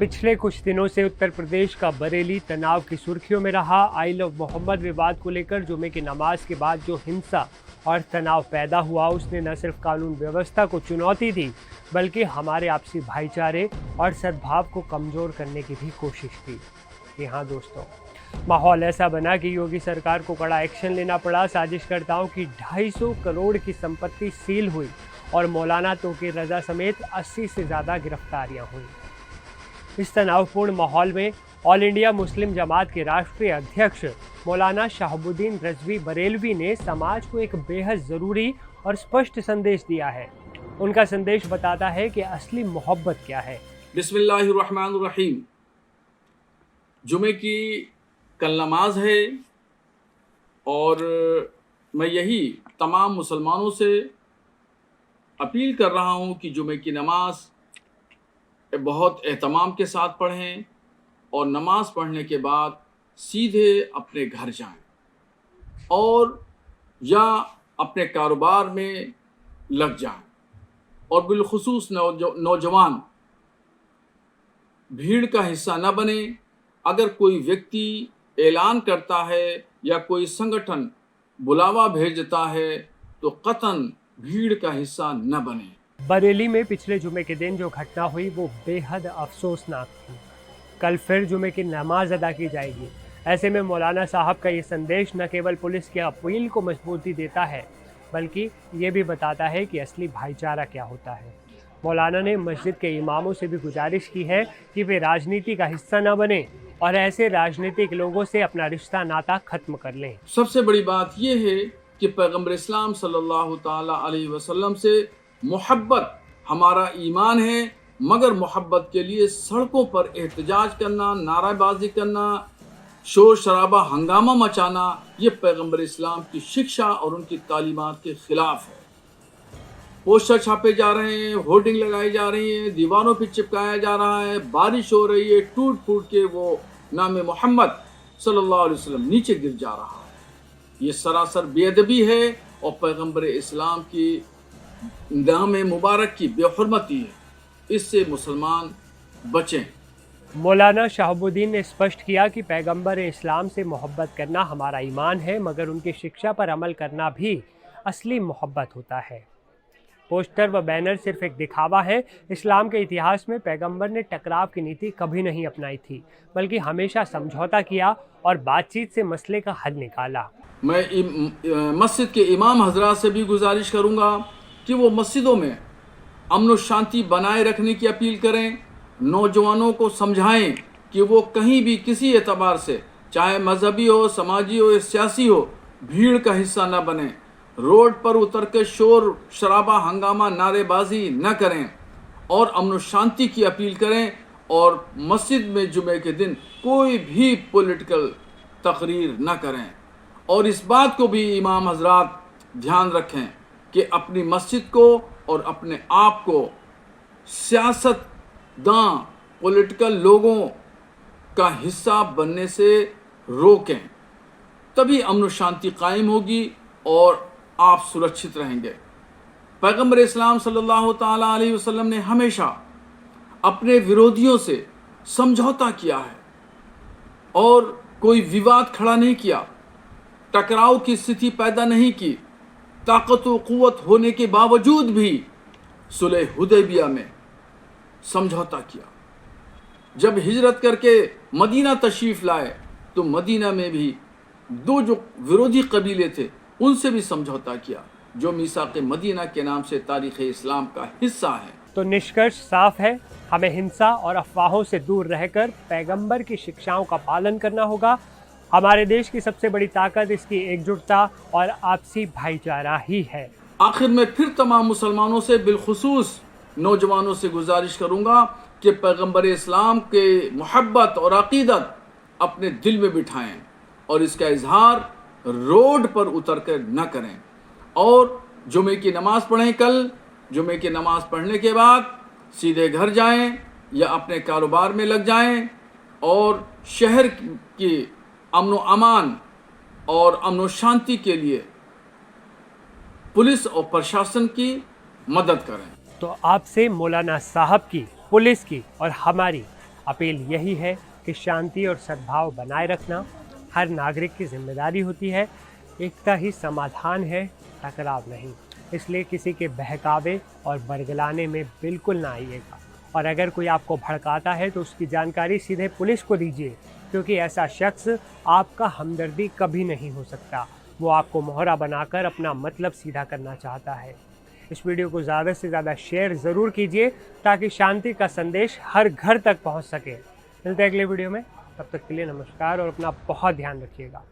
पिछले कुछ दिनों से उत्तर प्रदेश का बरेली तनाव की सुर्खियों में रहा। आई लव मोहम्मद विवाद को लेकर जुमे की नमाज के बाद जो हिंसा और तनाव पैदा हुआ, उसने न सिर्फ कानून व्यवस्था को चुनौती दी, बल्कि हमारे आपसी भाईचारे और सद्भाव को कमज़ोर करने की भी कोशिश की। जी हाँ दोस्तों, माहौल ऐसा बना कि योगी सरकार को कड़ा एक्शन लेना पड़ा। साजिशकर्ताओं की 250 करोड़ की संपत्ति सील हुई और मौलाना तोक़ीर रज़ा समेत 80 से ज़्यादा गिरफ्तारियां हुई। इस तनावपूर्ण माहौल में ऑल इंडिया मुस्लिम जमात के राष्ट्रीय अध्यक्ष मौलाना शहाबुद्दीन रिजवी बरेलवी ने समाज को एक बेहद ज़रूरी और स्पष्ट संदेश दिया है। उनका संदेश बताता है कि असली मोहब्बत क्या है। बिस्मिल्लाहिर्रहमानिर्रहीम। जुमे की कल नमाज है और मैं यही तमाम मुसलमानों से अपील कर रहा हूँ कि जुमे की नमाज बहुत एहतमाम के साथ पढ़ें और नमाज पढ़ने के बाद सीधे अपने घर जाएं और या अपने कारोबार में लग जाएं। और बिलखुसूस नौजवान भीड़ का हिस्सा न बने। अगर कोई व्यक्ति ऐलान करता है या कोई संगठन बुलावा भेजता है तो कतन भीड़ का हिस्सा न बने। बरेली में पिछले जुमे के दिन जो घटना हुई वो बेहद अफसोसनाक थी। कल फिर जुमे की नमाज अदा की जाएगी। ऐसे में मौलाना साहब का ये संदेश न केवल पुलिस की अपील को मजबूती देता है, बल्कि ये भी बताता है कि असली भाईचारा क्या होता है। मौलाना ने मस्जिद के इमामों से भी गुजारिश की है कि वे राजनीति का हिस्सा न बने और ऐसे राजनीतिक लोगों से अपना रिश्ता नाता खत्म कर लें। सबसे बड़ी बात यह है कि पैगम्बर इस्लाम सल्लल्लाहु ताला अलैहि वसल्लम से मोहब्बत हमारा ईमान है, मगर मोहब्बत के लिए सड़कों पर एहतजाज करना, नाराबाजी करना, शोर शराबा, हंगामा मचाना, ये पैगम्बर इस्लाम की शिक्षा और उनकी तालीमात के खिलाफ है। पोस्टर छापे जा रहे हैं, होर्डिंग लगाई जा रही है, दीवारों पर चिपकाया जा रहा है, बारिश हो रही है, टूट फूट के वो नाम मोहम्मद सल्लल्लाहु अलैहि वसल्लम नीचे गिर जा रहा है। ये सरासर बेअदबी है और पैगम्बर इस्लाम की नाम मुबारक की बेहुरमती है। इससे मुसलमान बचें। मौलाना शहाबुद्दीन ने स्पष्ट किया कि पैगंबर इस्लाम से मोहब्बत करना हमारा ईमान है, मगर उनकी शिक्षा पर अमल करना भी असली मोहब्बत होता है। पोस्टर व बैनर सिर्फ एक दिखावा है। इस्लाम के इतिहास में पैगंबर ने टकराव की नीति कभी नहीं अपनाई थी, बल्कि हमेशा समझौता किया और बातचीत से मसले का हल निकाला। मैं मस्जिद के इमाम हजरात से भी गुजारिश करूँगा कि वो मस्जिदों में अमन और शांति बनाए रखने की अपील करें। नौजवानों को समझाएं कि वो कहीं भी किसी एतबार से, चाहे मजहबी हो, समाजी हो या सियासी हो, भीड़ का हिस्सा न बने। रोड पर उतर के शोर शराबा, हंगामा, नारेबाजी न करें और अमन और शांति की अपील करें। और मस्जिद में जुमे के दिन कोई भी पॉलिटिकल तकरीर न करें। और इस बात को भी इमाम हजरात ध्यान रखें कि अपनी मस्जिद को और अपने आप को सियासतदां, पॉलिटिकल लोगों का हिस्सा बनने से रोकें। तभी अमन शांति कायम होगी और आप सुरक्षित रहेंगे। पैगंबर इस्लाम सल्लल्लाहु ताला अलैहि वसल्लम ने हमेशा अपने विरोधियों से समझौता किया है और कोई विवाद खड़ा नहीं किया, टकराव की स्थिति पैदा नहीं की। ताकत व क़ुव्वत होने के बावजूद भी सुलह हुदैबिया में समझौता किया। जब हिजरत करके मदीना तशरीफ़ लाए तो मदीना में भी दो जो विरोधी कबीले थे उनसे भी समझौता किया, जो मीसाक़े मदीना के नाम से तारीख़ इस्लाम का हिस्सा है। तो निष्कर्ष साफ है, हमें हिंसा और अफवाहों से दूर रहकर पैगंबर की शिक्षाओं का पालन करना होगा। हमारे देश की सबसे बड़ी ताकत इसकी एकजुटता और आपसी भाईचारा ही है। आखिर में फिर तमाम मुसलमानों से, बिलखुसूस नौजवानों से गुजारिश करूंगा कि पैगंबर इस्लाम के मोहब्बत और अकीदत अपने दिल में बिठाएं और इसका इजहार रोड पर उतर कर न करें। और जुमे की नमाज पढ़ें। कल जुमे की नमाज पढ़ने के बाद सीधे घर जाएं या अपने कारोबार में लग जाएं और शहर की अमन अमान और अमन शांति के लिए पुलिस और प्रशासन की मदद करें। तो आपसे मौलाना साहब की, पुलिस की और हमारी अपील यही है कि शांति और सद्भाव बनाए रखना हर नागरिक की जिम्मेदारी होती है। एकता ही समाधान है, टकराव नहीं। इसलिए किसी के बहकावे और बरगलाने में बिल्कुल ना आइएगा, और अगर कोई आपको भड़काता है तो उसकी जानकारी सीधे पुलिस को दीजिए, क्योंकि ऐसा शख्स आपका हमदर्दी कभी नहीं हो सकता। वो आपको मोहरा बनाकर अपना मतलब सीधा करना चाहता है। इस वीडियो को ज़्यादा से ज़्यादा शेयर ज़रूर कीजिए ताकि शांति का संदेश हर घर तक पहुंच सके। मिलते हैं अगले वीडियो में, तब तक के लिए नमस्कार और अपना बहुत ध्यान रखिएगा।